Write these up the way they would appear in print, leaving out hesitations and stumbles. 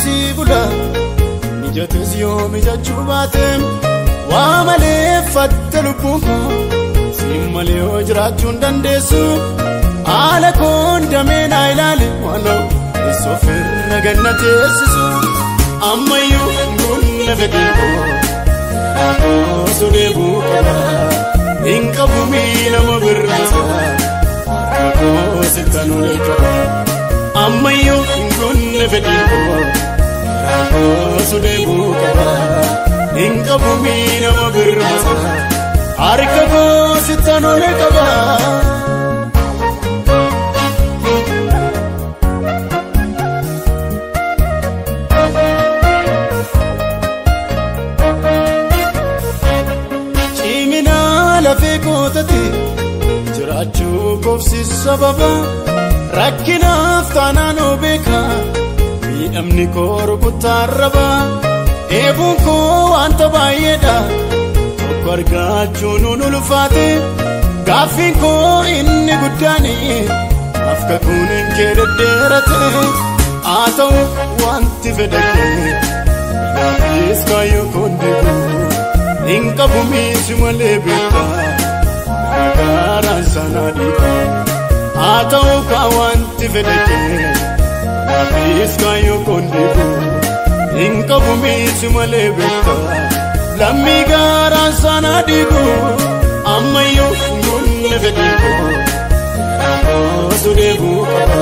sibula mijates yoo mijachuu baatem waa malee fatte lubbuun simalee yoo jiraachuu hin dandeessu haala koon damee naa ilaali waanoo isofirra ganna teessisu ammayyuu gunna fedhii sudeebuu qaba hin qabu miilama birraasa harkakoo sittanulee qaba ammayyuu gunna fedhii sudeebuu qaba hin qabu miilama birraasa harkakoo sittanulee qaba. Lafee kootati jiraachuu koofsi sababa rakkinaaf taanaan obeeka miidhamni koo rukuttaarraba eebuun koo wanta baay'eedha tokko argachuun nun ulfaate gaaffiin koo inni guddaani afkakuun hin kee deddeerate haa ta'u wanti fedhate gaaffiis kaayyoo koon deebi'u Inka bumi simale beta, nagara sana dika. Ata uka wanti fedeke, nafiska yo kondibu. Inka bumi simale beta, lamigara sana diku. Amma yo ngunne fedeko, sudebu kaba.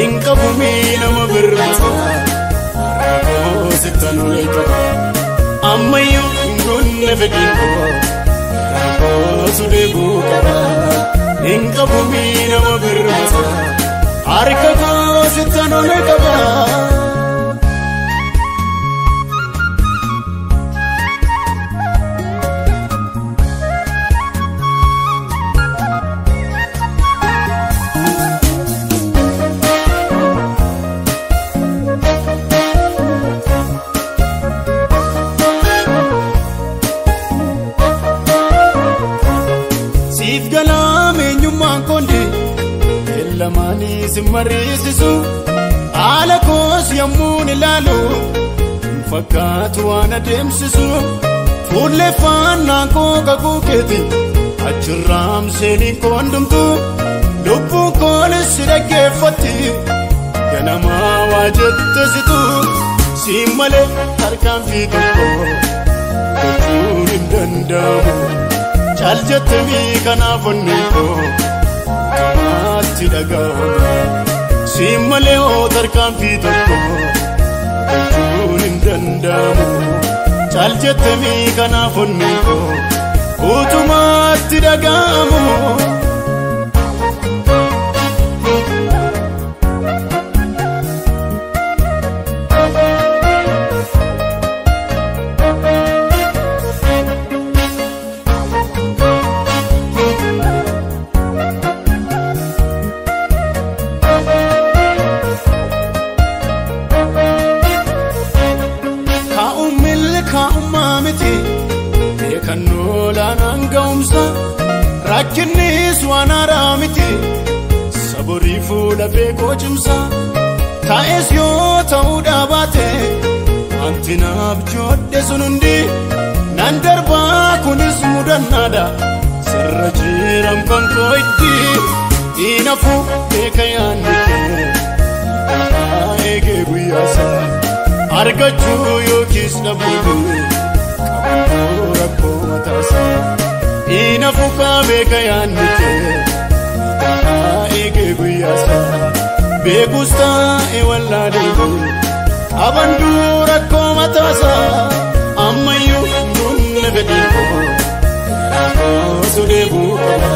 Inka bumi nama berasa, rako sitanule kaba. Amma yo gunne fedhiko rakoo sudeebuu qaba hin qabu miilama birraasa harkakoo sittanulee qaba. Siif galaame nyummaan kondi elamaanii simmarisisu haala koos yommuun ilaalu hin fakkaatu waan adeemsisu fuulleeffannaan koo kakuu keeti achirraamseenii koondumtu lubbuun koolessi dhaggeeffatti ganamaa waa jettesitu siin malee harkaanfii tokko gochuun hin danda'amu. Chaljatemi kanaaf onneko kamaatti dhaga'ama simalee oo tarkaanfii tokko gochuun hin danda'amu. Chaljatemi kanaaf onneko utumaatti dhaga'amu. Kaa'ummaamiti beekannoo laanaan ga'umsa rakkinnis waan haaraa miti saborii fuula beekoo cimsa taa'es yoo ta'uudhaa baate wanti naaf joodhe sun hundi nan darbaa kunis mudannaadha sirra jiram kan koo itti dhiinafu beeka yaanni kee eegee guyyaasaa. Argachuu yookiis dhabuudhu qabannoo rakkoo mataasaa dhiinafu beeka yaanni kee eegee guyyaasaa beekuus taa'e wallaaluudhu qabannoo rakkoo mataasaa ammayyuu gunne fedhiko rakoo sudeebuu qaba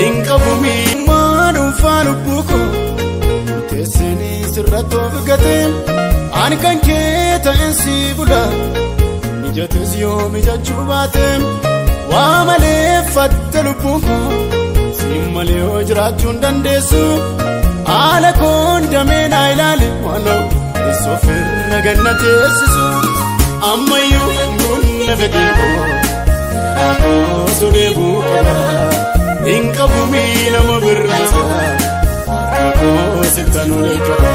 hin qabu miilmaa dhuunfaa lubbuu koo teessinii sirratti of gateen. Ani kan kee ta'een sibula mijates yoo mijachuu baatem waa malee fatte lubbuun koo simalee yoo jiraachuu hin dandeessu haala koon damee naa ilaali waanoo isofirra ganna teessisu ammayyuu gunne fedhiko rakoo sudeebuu qaba hin qabu miilama birraasa harkakoo sittanulee qaba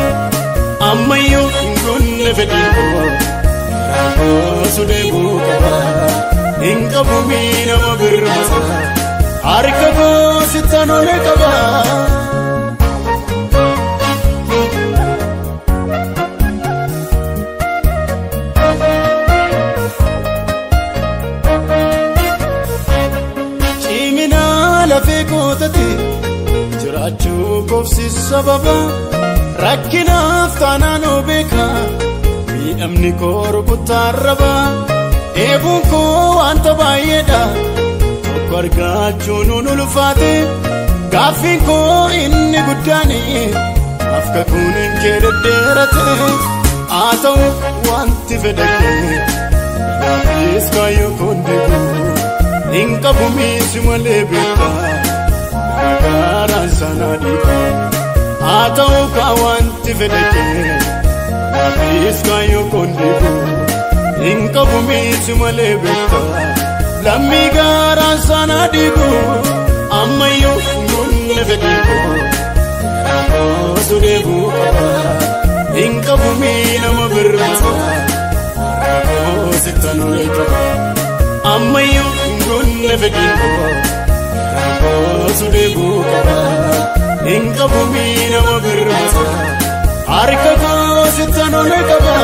ammayyuu gunne fedhiiko sude buukaba inka bumina mabirmasa harka ko sitanole kaba chimina la fekotati jirachu kofsi sababa rakkina aftanano beka amni kor kutaraba ebun ko anta bayeda korga chunun ulfate gafin ko inni gudani afka kunin kerderate atau wanti fedake iskayo kondigu inka bumi simale beka garan sanadika atau ka wanti fedake iskayo kondigu inka bumi simale beka lammi garan sanadigu ammayo gunne fedhiiko sudebu inka bumi nama birmasa sitanole kaba ammayo gunne fedhiiko sudebu inka bumi nama birmasa harka ko sitanole kaba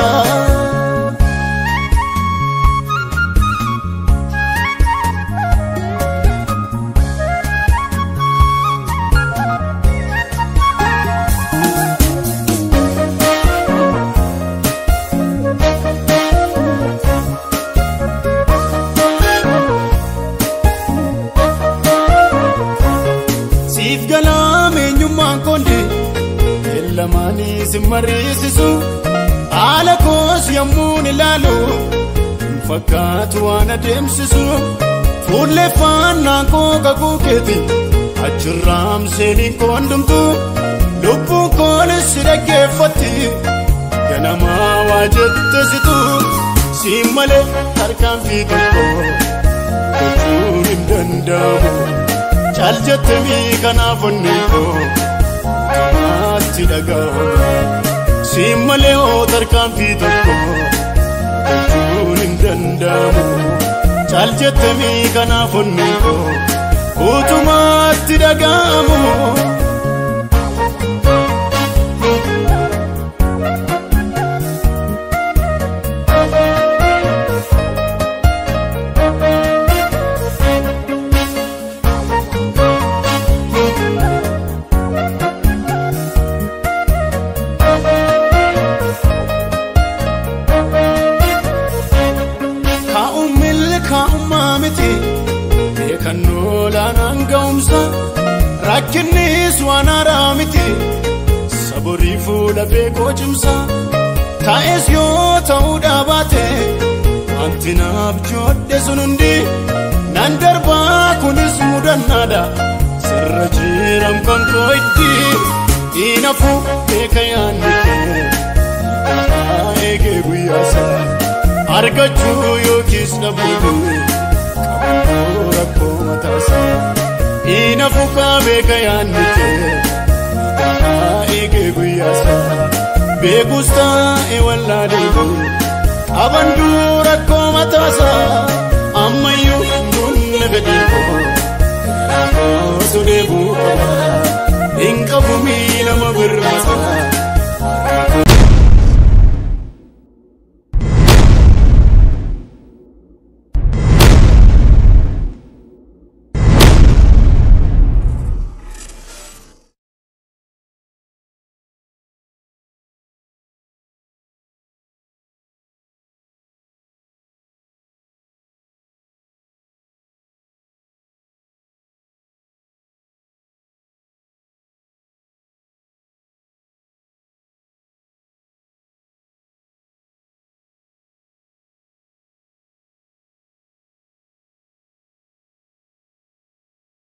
sif galame nyumman konde lamani simarisisu ala kos yamun lalo fakatu ana demsisu fulle fanna ko kakuketi ajram seni kondumtu lupu kolis regefati ganama wajettasitu simale harkan fitko kuturim dandamu chaljatmi kanafonniko tidagama simale otarkan fitko kuturim dandamu chaljatmi kanafonniko utuma tidagamu kaumamiti ekanola nangaumsa rakkinis wanaramiti saburi fuula beekojimsa taes yo ta'uudha baate antinaaf jodde sunundi nan darbaa kunis mudannaadha sirra jiram kan koitti inafu beekayaannite eegee guyyaasa argachu yokis nabudu kaboo rakkoo mataasa inafu ka beekayaannite eegee guyyaasa beekusta ewallaadelu qabandu rakkoo mataasa ammayyuu gunne fedhiiko sudeebuu qaba inqabumii nama birmasa